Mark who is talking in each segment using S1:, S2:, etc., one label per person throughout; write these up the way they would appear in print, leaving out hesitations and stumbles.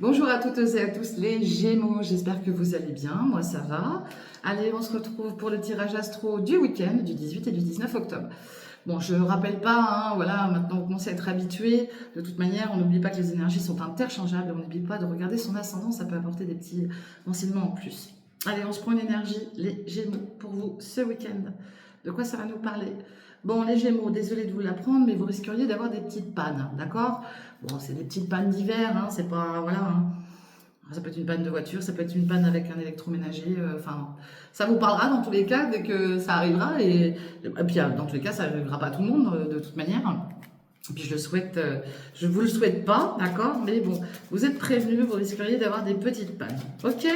S1: Bonjour à toutes et à tous les Gémeaux, j'espère que vous allez bien, moi ça va. Allez, on se retrouve pour le tirage astro du week-end du 18 et du 19 octobre. Bon, je ne rappelle pas, hein, voilà, maintenant vous commencez à être habitués. De toute manière, on n'oublie pas que les énergies sont interchangeables, on n'oublie pas de regarder son ascendant, ça peut apporter des petits renseignements en plus. Allez, on se prend une énergie, les Gémeaux, pour vous ce week-end. De quoi ça va nous parler? Bon, les Gémeaux, désolé de vous l'apprendre, mais vous risqueriez d'avoir des petites pannes, d'accord? Bon, c'est des petites pannes d'hiver, hein, c'est pas, voilà, hein. Ça peut être une panne de voiture, ça peut être une panne avec un électroménager, enfin, ça vous parlera dans tous les cas dès que ça arrivera, et puis dans tous les cas, ça n'arrivera pas à tout le monde de toute manière. Et puis je vous le souhaite pas, d'accord, mais bon, vous êtes prévenus, vous risqueriez d'avoir des petites pannes, ok?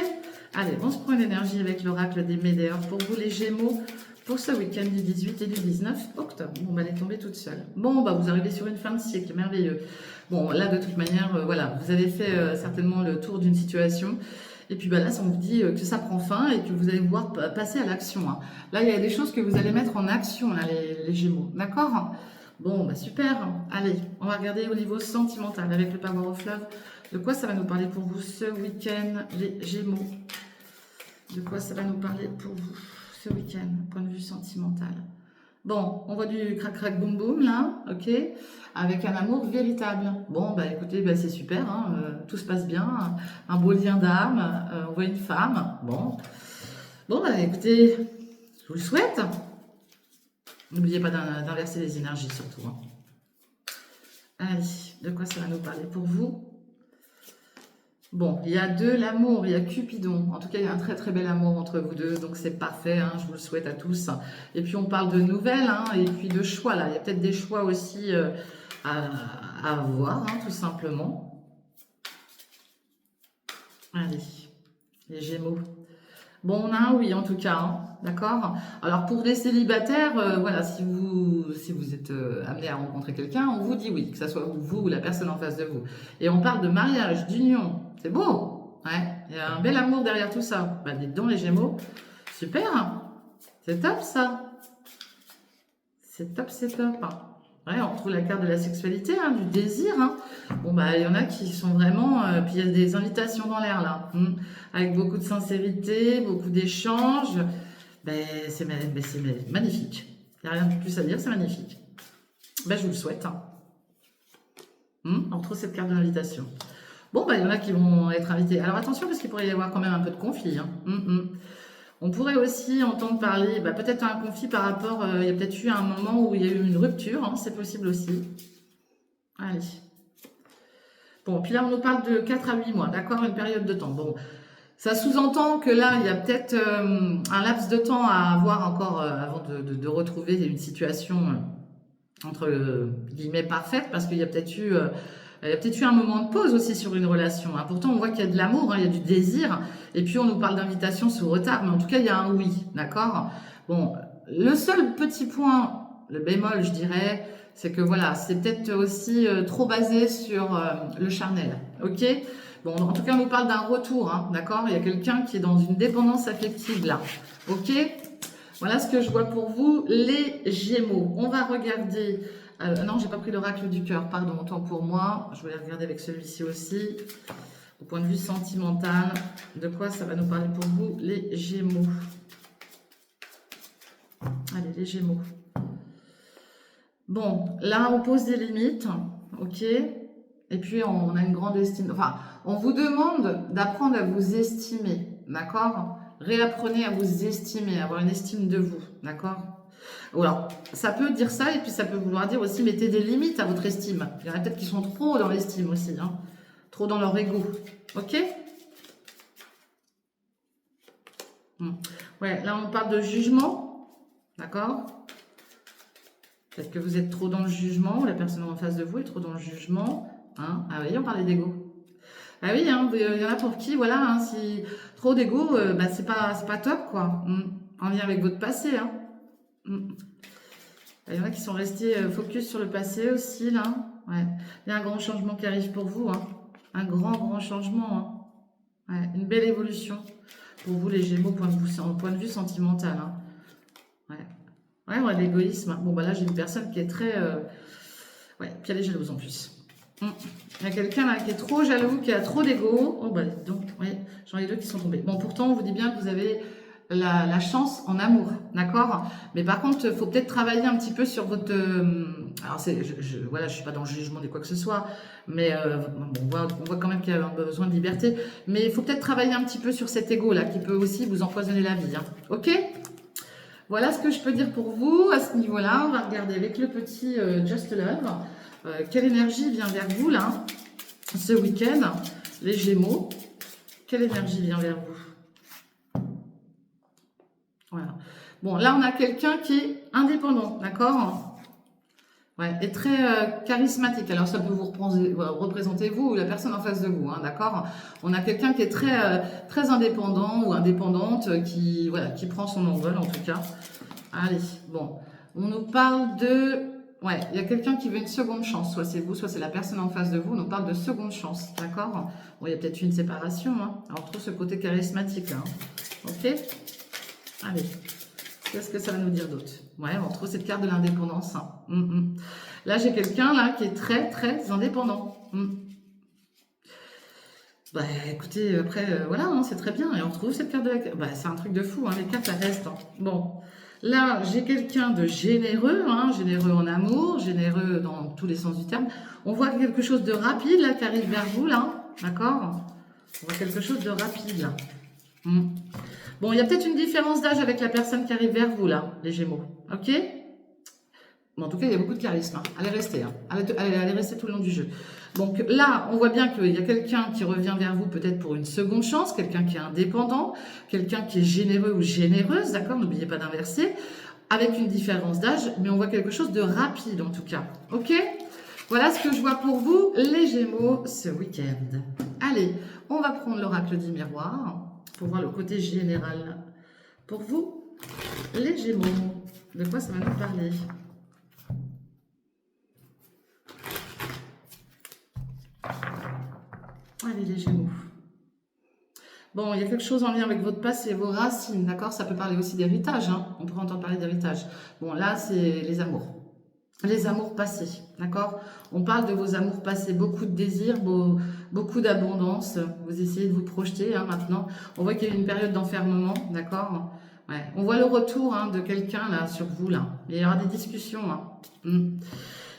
S1: Allez, on se prend une énergie avec l'oracle des Médéors pour vous les Gémeaux, pour ce week-end du 18 et du 19 octobre. Bon, bah, elle est tombée toute seule. Bon, bah, vous arrivez sur une fin de siècle, merveilleux. Bon, là, de toute manière, voilà, vous avez fait certainement le tour d'une situation. Et puis bah, là, ça on vous dit que ça prend fin et que vous allez pouvoir passer à l'action, hein. Là, il y a des choses que vous allez mettre en action, là, les Gémeaux. D'accord? Bon, bah super. Allez, on va regarder au niveau sentimental avec le Power of Love. De quoi ça va nous parler pour vous ce week-end, les Gémeaux? De quoi ça va nous parler pour vous ce week-end, point de vue sentimental? Bon, on voit du crac-crac boum-boum là, ok, avec un amour véritable. Bon, bah écoutez, bah, c'est super, hein, tout se passe bien, un beau lien d'âme, on voit une femme, bon. Bon, bah écoutez, je vous le souhaite. N'oubliez pas d'inverser les énergies surtout, hein. Allez, de quoi ça va nous parler pour vous? Bon, il y a de l'amour, il y a Cupidon. En tout cas, il y a un très très bel amour entre vous deux, donc c'est parfait, hein, je vous le souhaite à tous. Et puis on parle de nouvelles, hein, et puis de choix là. Il y a peut-être des choix aussi à avoir, hein, tout simplement. Allez, les Gémeaux. Bon, on a un oui en tout cas, hein, d'accord? Alors pour les célibataires, voilà, si vous êtes amené à rencontrer quelqu'un, on vous dit oui, que ce soit vous ou la personne en face de vous. Et on parle de mariage, d'union. C'est beau, ouais. Il y a un bel amour derrière tout ça. Bah dites donc les Gémeaux, super, hein. C'est top ça. C'est top, c'est top, hein. Ouais, on retrouve la carte de la sexualité, hein, du désir, hein. Bon, bah, il y en a qui sont vraiment. Puis il y a des invitations dans l'air, là. Avec beaucoup de sincérité, beaucoup d'échanges. Ben, c'est magnifique. Il n'y a rien de plus à dire, c'est magnifique. Ben, je vous le souhaite, hein. On retrouve cette carte de l'invitation. Bon, bah, il y en a qui vont être invités. Alors attention, parce qu'il pourrait y avoir quand même un peu de conflit, hein. On pourrait aussi entendre parler, bah, peut-être un conflit par rapport, il y a peut-être eu un moment où il y a eu une rupture, hein, c'est possible aussi. Allez. Bon, puis là, on nous parle de 4 à 8 mois, d'accord, une période de temps. Bon, ça sous-entend que là, il y a peut-être un laps de temps à avoir encore avant de retrouver une situation entre guillemets parfaite, parce qu'il y a peut-être eu un moment de pause aussi sur une relation, hein. Pourtant, on voit qu'il y a de l'amour, hein, il y a du désir, et puis on nous parle d'invitation sous retard, mais en tout cas, il y a un oui, d'accord? Bon, le seul petit point, le bémol, je dirais, c'est que voilà, c'est peut-être aussi trop basé sur le charnel, ok? Bon, en tout cas, on nous parle d'un retour, hein, d'accord? Il y a quelqu'un qui est dans une dépendance affective là, ok? Voilà ce que je vois pour vous, les Gémeaux. On va regarder. Non, j'ai pas pris l'oracle du cœur, pardon, autant pour moi. Je vais regarder avec celui-ci aussi. Au point de vue sentimental, de quoi ça va nous parler pour vous, les Gémeaux? Allez, les Gémeaux. Bon, là, on pose des limites, ok? Et puis, on a une grande estime. Enfin, on vous demande d'apprendre à vous estimer, d'accord? Réapprenez à vous estimer, à avoir une estime de vous, d'accord? Ou alors, ça peut dire ça, et puis ça peut vouloir dire aussi mettez des limites à votre estime. Il y en a peut-être qui sont trop dans l'estime aussi, hein? Trop dans leur ego, ok? Ouais, là on parle de jugement, d'accord? Peut-être que vous êtes trop dans le jugement, ou la personne en face de vous est trop dans le jugement, hein? Ah oui, on parlait d'ego. Ah oui, hein, il y en a pour qui, voilà, hein, si trop d'ego, bah, c'est pas top, quoi. En lien avec votre passé, hein. Il y en a qui sont restés focus sur le passé aussi, là. Ouais. Il y a un grand changement qui arrive pour vous, hein. Un grand changement, hein. Ouais. Une belle évolution pour vous, les Gémeaux, point de vue sentimental, hein. Ouais, l'égoïsme. Bon, bah là, j'ai une personne qui est très... ouais, puis elle est jalouse en plus. Mm. Il y a quelqu'un là qui est trop jaloux, qui a trop d'ego. Oh bah donc, oui, j'en ai deux qui sont tombés. Bon, pourtant, on vous dit bien que vous avez la chance en amour, d'accord? Mais par contre, il faut peut-être travailler un petit peu sur votre... alors, voilà, je suis pas dans le jugement de quoi que ce soit, mais bon, on voit quand même qu'il y a un besoin de liberté. Mais il faut peut-être travailler un petit peu sur cet ego là, qui peut aussi vous empoisonner la vie, hein. Ok? Voilà ce que je peux dire pour vous à ce niveau-là. On va regarder avec le petit Just Love. Quelle énergie vient vers vous là, ce week-end, les Gémeaux? Quelle énergie vient vers vous? Voilà. Bon, là, on a quelqu'un qui est indépendant, d'accord? Ouais, et très charismatique. Alors, ça peut vous représenter vous ou la personne en face de vous, hein, d'accord? On a quelqu'un qui est très indépendant ou indépendante, qui, voilà, qui prend son envol, en tout cas. Allez, bon. On nous parle de... Ouais, il y a quelqu'un qui veut une seconde chance. Soit c'est vous, soit c'est la personne en face de vous. On nous parle de seconde chance, d'accord? Bon, il y a peut-être une séparation, hein. Alors, on retrouve ce côté charismatique, là, hein. Ok? Allez. Qu'est-ce que ça va nous dire d'autre? Ouais, on retrouve cette carte de l'indépendance, hein. Là, j'ai quelqu'un là qui est très indépendant. Bah écoutez, après, voilà, hein, c'est très bien. Et on retrouve cette carte de la... Bah, c'est un truc de fou, hein, les cartes, ça reste, hein. Bon, là, j'ai quelqu'un de généreux, hein, généreux en amour, généreux dans tous les sens du terme. On voit quelque chose de rapide, là, qui arrive vers vous, là, d'accord? On voit quelque chose de rapide, là. Bon, il y a peut-être une différence d'âge avec la personne qui arrive vers vous, là, les Gémeaux. Ok? Bon, en tout cas, il y a beaucoup de charisme, hein. Allez rester, hein. Allez rester tout le long du jeu. Donc là, on voit bien qu'il y a quelqu'un qui revient vers vous peut-être pour une seconde chance, quelqu'un qui est indépendant, quelqu'un qui est généreux ou généreuse, d'accord? N'oubliez pas d'inverser, avec une différence d'âge, mais on voit quelque chose de rapide en tout cas. Ok? Voilà ce que je vois pour vous, les Gémeaux, ce week-end. Allez, on va prendre l'oracle du miroir pour voir le côté général. Pour vous, les Gémeaux, de quoi ça va nous parler? Allez, les Gémeaux. Bon, il y a quelque chose en lien avec votre passé, vos racines, d'accord? Ça peut parler aussi d'héritage, hein? On pourrait entendre parler d'héritage. Bon, là, c'est les amours. Les amours passés, d'accord? On parle de vos amours passés, beaucoup de désirs, beaucoup d'abondance. Vous essayez de vous projeter, hein, maintenant. On voit qu'il y a une période d'enfermement, d'accord? Ouais. On voit le retour, hein, de quelqu'un là sur vous, là. Il y aura des discussions, hein.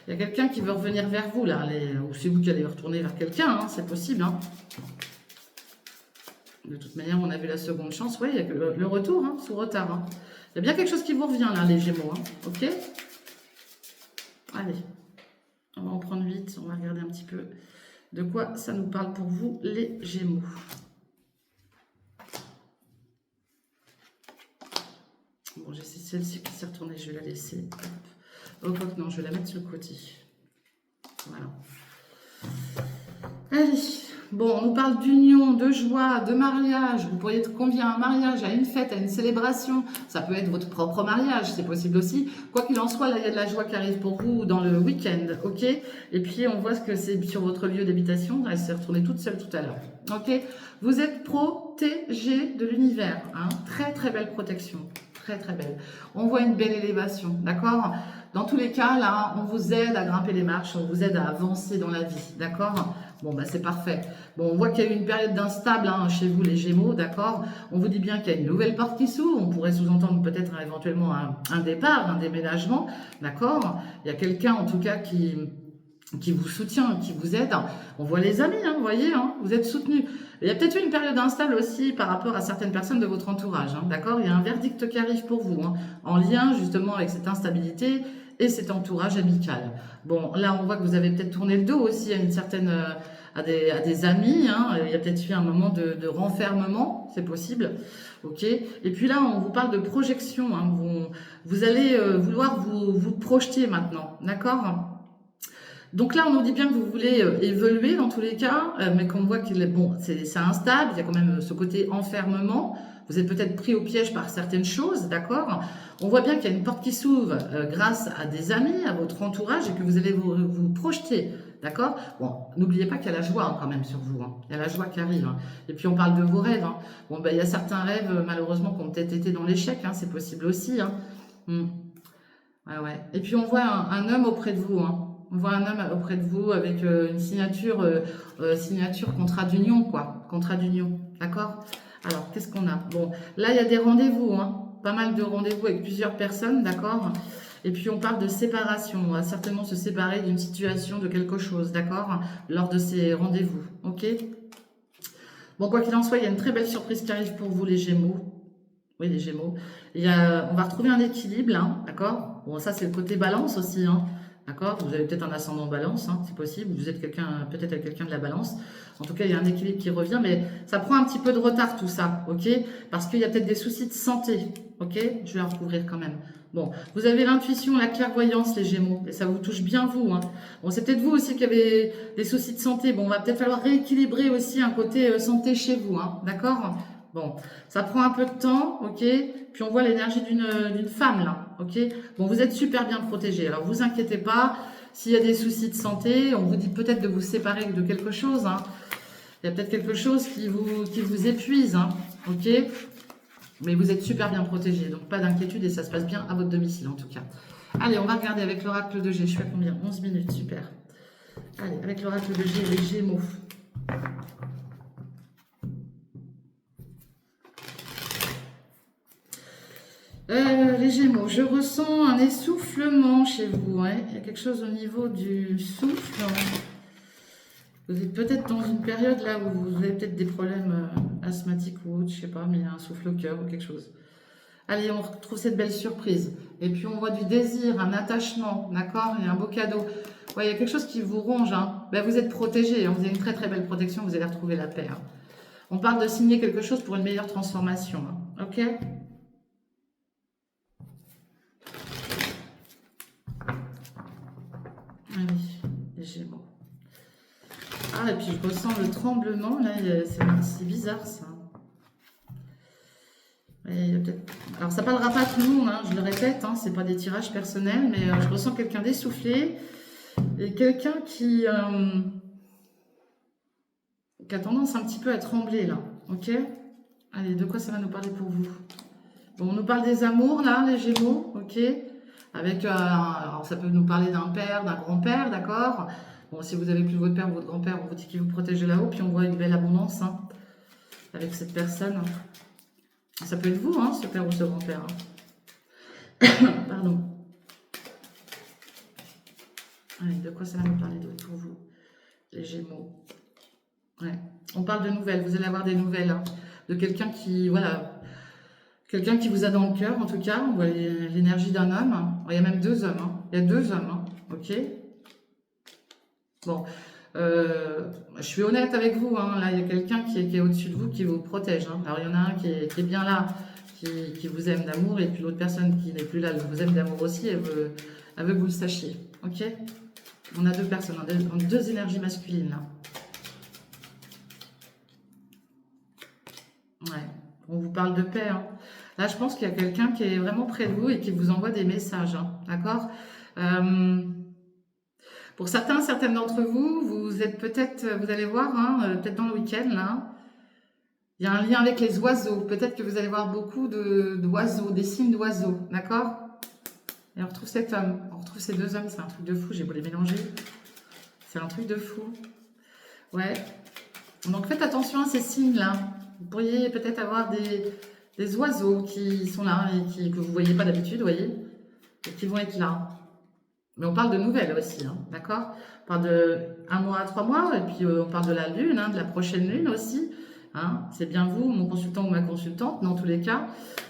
S1: Il y a quelqu'un qui veut revenir vers vous, là. Ou c'est vous qui allez retourner vers quelqu'un, hein, c'est possible, hein. De toute manière, on a vu la seconde chance. Oui, il y a que le retour, hein, sous retard, hein. Il y a bien quelque chose qui vous revient, là, les Gémeaux, hein. Ok? Allez, on va en prendre 8, on va regarder un petit peu de quoi ça nous parle pour vous, les Gémeaux. Bon, j'ai celle-ci qui s'est retournée, je vais la laisser. Oh, quoi que non, je vais la mettre sur le côté. Voilà. Allez, bon, on nous parle d'union, de joie, de mariage. Vous pourriez être convié à un mariage, à une fête, à une célébration. Ça peut être votre propre mariage, c'est possible aussi. Quoi qu'il en soit, là, il y a de la joie qui arrive pour vous dans le week-end, ok? Et puis, on voit ce que c'est sur votre lieu d'habitation. Elle s'est retournée toute seule tout à l'heure, ok? Vous êtes protégé de l'univers, hein? Très belle protection, très belle. On voit une belle élévation, d'accord? Dans tous les cas, là, on vous aide à grimper les marches, on vous aide à avancer dans la vie, d'accord? Bon, bah c'est parfait. Bon, on voit qu'il y a eu une période d'instable, hein, chez vous, les Gémeaux, d'accord? On vous dit bien qu'il y a une nouvelle porte qui s'ouvre, on pourrait sous-entendre peut-être éventuellement un départ, un déménagement, d'accord? Il y a quelqu'un, en tout cas, qui vous soutient, qui vous aide. On voit les amis, hein, vous voyez, hein, vous êtes soutenus. Il y a peut-être une période instable aussi par rapport à certaines personnes de votre entourage, hein, d'accord? Il y a un verdict qui arrive pour vous, hein, en lien justement avec cette instabilité et cet entourage amical. Bon, là, on voit que vous avez peut-être tourné le dos aussi à une certaine, à des amis, hein. Il y a peut-être eu un moment de renfermement, c'est possible, ok? Et puis là, on vous parle de projection, hein. Vous allez vouloir vous projeter maintenant, d'accord? Donc là, on nous dit bien que vous voulez évoluer dans tous les cas, mais qu'on voit qu'il est bon, c'est instable, il y a quand même ce côté enfermement. Vous êtes peut-être pris au piège par certaines choses, d'accord? On voit bien qu'il y a une porte qui s'ouvre grâce à des amis, à votre entourage, et que vous allez vous projeter, d'accord? Bon, n'oubliez pas qu'il y a la joie, hein, quand même sur vous, hein. Il y a la joie qui arrive, hein. Et puis on parle de vos rêves, hein. Bon, ben, il y a certains rêves, malheureusement, qui ont peut-être été dans l'échec, hein, c'est possible aussi, hein. Ouais. Et puis on voit un homme auprès de vous, hein. On voit un homme auprès de vous avec une signature, signature contrat d'union, quoi. Contrat d'union, d'accord? Alors, qu'est-ce qu'on a? Bon, là, il y a des rendez-vous, hein. Pas mal de rendez-vous avec plusieurs personnes, d'accord? Et puis, on parle de séparation. On va certainement se séparer d'une situation, de quelque chose, d'accord? Lors de ces rendez-vous, ok? Bon, quoi qu'il en soit, il y a une très belle surprise qui arrive pour vous, les Gémeaux. Oui, les Gémeaux. On va retrouver un équilibre, hein, d'accord? Bon, ça, c'est le côté balance aussi, hein, d'accord? Vous avez peut-être un ascendant balance, hein, c'est possible. Vous êtes quelqu'un, peut-être avec quelqu'un de la balance. En tout cas, il y a un équilibre qui revient, mais ça prend un petit peu de retard, tout ça, ok? Parce qu'il y a peut-être des soucis de santé, ok? Je vais en recouvrir quand même. Bon, vous avez l'intuition, la clairvoyance, les Gémeaux, et ça vous touche bien, vous, hein. Bon, c'est peut-être vous aussi qui avez des soucis de santé. Bon, on va peut-être falloir rééquilibrer aussi un côté santé chez vous, hein, d'accord? Bon, ça prend un peu de temps, ok? Puis on voit l'énergie d'une femme là, ok? Bon, vous êtes super bien protégé. Alors vous inquiétez pas, s'il y a des soucis de santé, on vous dit peut-être de vous séparer de quelque chose, hein. Il y a peut-être quelque chose qui vous épuise, hein, ok? Mais vous êtes super bien protégé, donc pas d'inquiétude et ça se passe bien à votre domicile en tout cas. Allez, on va regarder avec l'oracle de G. Je suis à combien? 11 minutes, super. Allez, avec l'oracle de G, les Gémeaux. Les Gémeaux, je ressens un essoufflement chez vous. Hein. Il y a quelque chose au niveau du souffle. Vous êtes peut-être dans une période là où vous avez peut-être des problèmes asthmatiques ou autres, je sais pas, mais il y a un souffle au cœur ou quelque chose. Allez, on retrouve cette belle surprise. Et puis on voit du désir, un attachement, d'accord? Il y a un beau cadeau. Ouais, il y a quelque chose qui vous ronge. Hein. Ben, vous êtes protégé, hein. Vous avez une très très belle protection, vous allez retrouver la paix. Hein. On parle de signer quelque chose pour une meilleure transformation. Hein. Ok? Oui, les Gémeaux. Ah, et puis je ressens le tremblement, là, c'est bizarre ça. Alors ça parlera pas à tout le monde, hein, je le répète, hein, c'est pas des tirages personnels, mais je ressens quelqu'un d'essoufflé et quelqu'un qui a tendance un petit peu à trembler là, ok? Allez, de quoi ça va nous parler pour vous? Bon, on nous parle des amours là, les Gémeaux, ok? Avec, alors ça peut nous parler d'un père, d'un grand-père, d'accord? Bon, si vous avez plus votre père ou votre grand-père, on vous dit qu'il vous protège de là-haut, puis on voit une belle abondance hein, avec cette personne. Ça peut être vous, hein, ce père ou ce grand-père. Hein. Pardon. Allez, de quoi ça va nous parler d'autre pour vous, les Gémeaux? Ouais. On parle de nouvelles, vous allez avoir des nouvelles hein, de quelqu'un qui, voilà, quelqu'un qui vous a dans le cœur, en tout cas. On voit l'énergie d'un homme. Il y a même deux hommes. Hein. Il y a deux hommes, hein, ok? Bon, je suis honnête avec vous, hein. Là, il y a quelqu'un qui est au-dessus de vous, qui vous protège. Hein. Alors, il y en a un qui est bien là, qui vous aime d'amour, et puis l'autre personne qui n'est plus là, elle vous aime d'amour aussi, elle veut que vous le sachiez. Ok? On a deux personnes, deux énergies masculines, là. Ouais, on vous parle de paix. Hein. Là, je pense qu'il y a quelqu'un qui est vraiment près de vous et qui vous envoie des messages. Hein. D'accord? Pour certains, certaines d'entre vous, vous êtes peut-être, vous allez voir, hein, peut-être dans le week-end, là, il y a un lien avec les oiseaux. Peut-être que vous allez voir beaucoup d'oiseaux, des signes d'oiseaux, d'accord? Et on retrouve cet homme, on retrouve ces deux hommes, c'est un truc de fou, j'ai beau les mélanger. C'est un truc de fou. Ouais. Donc faites attention à ces signes-là. Vous pourriez peut-être avoir des oiseaux qui sont là et que vous ne voyez pas d'habitude, vous voyez, et qui vont être là. Mais on parle de nouvelles aussi, hein, d'accord? On parle de 1 mois à 3 mois, et puis on parle de la lune, hein, de la prochaine lune aussi. Hein, c'est bien vous, mon consultant ou ma consultante, dans tous les cas.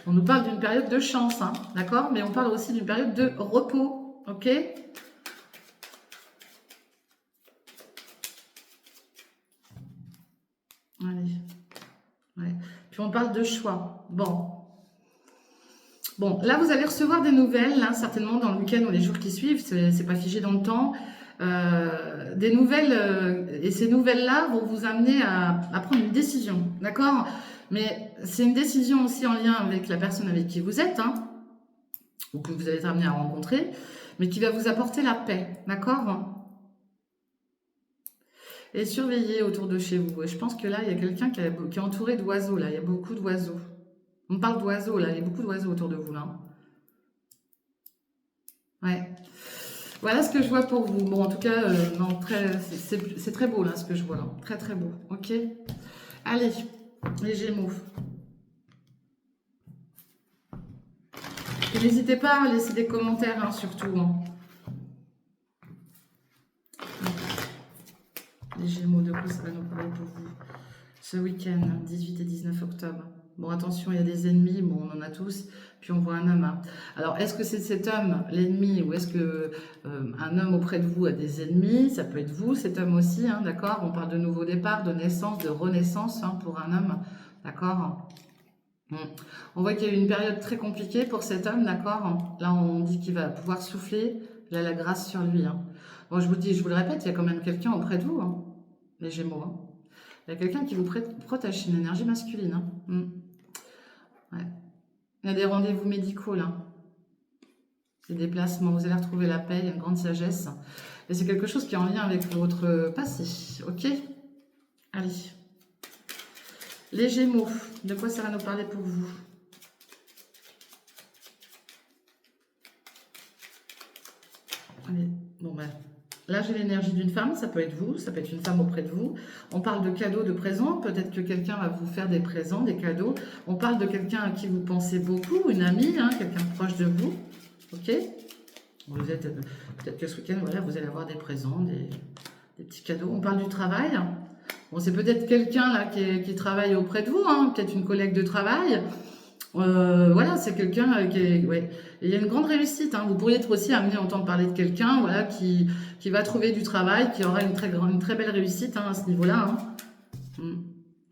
S1: On nous parle d'une période de chance, hein, d'accord? Mais on parle aussi d'une période de repos, ok? Allez. Ouais. Puis on parle de choix. Bon, là, vous allez recevoir des nouvelles, là, certainement dans le week-end ou les jours qui suivent, c'est pas figé dans le temps. Des nouvelles, et ces nouvelles-là vont vous amener à prendre une décision, d'accord? Mais c'est une décision aussi en lien avec la personne avec qui vous êtes, hein, ou que vous allez être amené à rencontrer, mais qui va vous apporter la paix, d'accord? Et surveillez autour de chez vous. Et je pense que là, il y a quelqu'un qui est entouré d'oiseaux, là, il y a beaucoup d'oiseaux. On parle d'oiseaux, là, il y a beaucoup d'oiseaux autour de vous, là. Ouais. Voilà ce que je vois pour vous. Bon, en tout cas, non, c'est très beau là ce que je vois là. Très très beau. Ok. Allez, les Gémeaux. Et n'hésitez pas à laisser des commentaires, hein, surtout. Hein. Les Gémeaux, de quoi ça va nous parler pour vous ce week-end, 18 et 19 octobre. Bon, attention, il y a des ennemis, bon, on en a tous, puis on voit un homme. Hein. Alors, est-ce que c'est cet homme, l'ennemi, ou est-ce que un homme auprès de vous a des ennemis? Ça peut être vous, cet homme aussi, hein, d'accord? On parle de nouveau départ, de naissance, de renaissance hein, pour un homme, d'accord? On voit qu'il y a eu une période très compliquée pour cet homme, d'accord? Là, on dit qu'il va pouvoir souffler, il a la grâce sur lui. Hein. Bon, je vous le dis, je vous le répète, il y a quand même quelqu'un auprès de vous, hein, les Gémeaux. Hein. Il y a quelqu'un qui vous protège, une énergie masculine. Hein. Ouais. Il y a des rendez-vous médicaux là. Des déplacements, vous allez retrouver la paix, il y a une grande sagesse. Et c'est quelque chose qui est en lien avec votre passé. Ok? Allez. Les Gémeaux, de quoi ça va nous parler pour vous? Allez, bon ben. Là, j'ai l'énergie d'une femme, ça peut être vous, ça peut être une femme auprès de vous. On parle de cadeaux, de présents, peut-être que quelqu'un va vous faire des présents, des cadeaux. On parle de quelqu'un à qui vous pensez beaucoup, une amie, hein, quelqu'un proche de vous. Ok? Vous êtes, peut-être que ce week-end, voilà, vous allez avoir des présents, des petits cadeaux. On parle du travail. Bon, c'est peut-être quelqu'un là qui travaille auprès de vous, hein, peut-être une collègue de travail. Voilà, c'est quelqu'un qui est... Ouais. Et il y a une grande réussite. Hein. Vous pourriez être aussi amené à entendre parler de quelqu'un voilà, qui va trouver du travail, qui aura une très belle réussite hein, à ce niveau-là. Hein.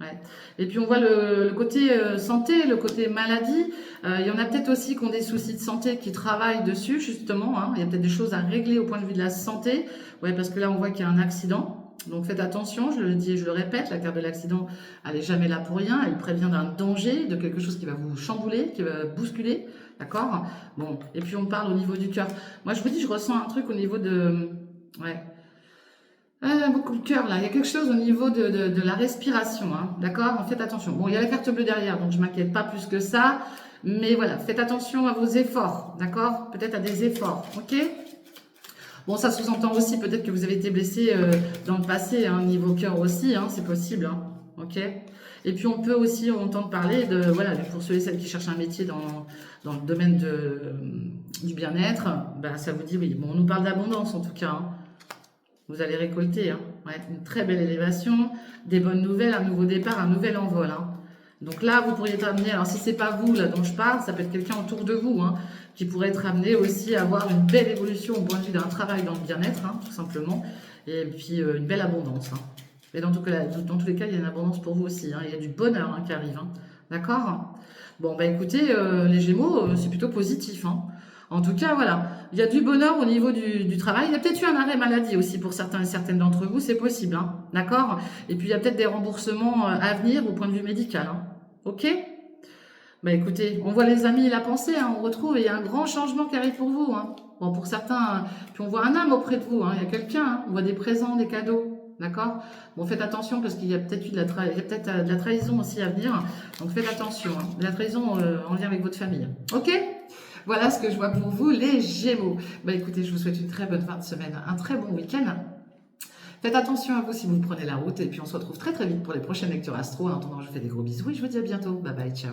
S1: Ouais. Et puis on voit le côté santé, le côté maladie. Il y en a peut-être aussi qui ont des soucis de santé, qui travaillent dessus justement. Hein. Il y a peut-être des choses à régler au point de vue de la santé. Ouais, parce que là on voit qu'il y a un accident. Donc faites attention, je le dis et je le répète, la carte de l'accident, elle n'est jamais là pour rien, elle prévient d'un danger, de quelque chose qui va vous chambouler, qui va bousculer, d'accord? Bon, et puis on parle au niveau du cœur. Moi je vous dis, je ressens un truc au niveau de... Ouais. Beaucoup de cœur là, il y a quelque chose au niveau de la respiration, hein, d'accord? Faites attention. Bon, il y a la carte bleue derrière, donc je ne m'inquiète pas plus que ça, mais voilà, faites attention à vos efforts, d'accord? Peut-être à des efforts, ok? Bon, ça sous-entend aussi peut-être que vous avez été blessé dans le passé, hein, niveau cœur aussi, hein, c'est possible, hein, ok? Et puis on peut aussi entendre parler de, voilà, pour ceux et celles qui cherchent un métier dans le domaine du bien-être, bah, ça vous dit oui. Bon, on nous parle d'abondance en tout cas, hein. Vous allez récolter, hein, ouais, une très belle élévation, des bonnes nouvelles, un nouveau départ, un nouvel envol, hein. Donc là, vous pourriez être amené, alors si c'est pas vous là dont je parle, ça peut être quelqu'un autour de vous, hein, qui pourrait être amené aussi à avoir une belle évolution au point de vue d'un travail dans le bien-être, hein, tout simplement, et puis une belle abondance. Hein. Et dans tous les cas, il y a une abondance pour vous aussi, hein, il y a du bonheur hein, qui arrive, hein. D'accord? Bon, bah écoutez, les Gémeaux, c'est plutôt positif, hein. En tout cas, voilà, il y a du bonheur au niveau du travail. Il y a peut-être eu un arrêt maladie aussi pour certains et certaines d'entre vous, c'est possible, hein, d'accord? Et puis, il y a peut-être des remboursements à venir au point de vue médical, hein. Ok? Bah écoutez, on voit les amis et la pensée, hein, on retrouve, et il y a un grand changement qui arrive pour vous. Hein. Bon, pour certains, puis on voit un homme auprès de vous, hein, il y a quelqu'un, hein, on voit des présents, des cadeaux, d'accord? Bon, faites attention parce qu'il y a peut-être eu de la trahison aussi à venir, donc faites attention, hein, de la trahison en lien avec votre famille. Ok? Voilà ce que je vois pour vous, les Gémeaux. Bah écoutez, je vous souhaite une très bonne fin de semaine, un très bon week-end. Faites attention à vous si vous prenez la route, et puis on se retrouve très très vite pour les prochaines lectures astro. En attendant, je vous fais des gros bisous et je vous dis à bientôt. Bye bye, ciao.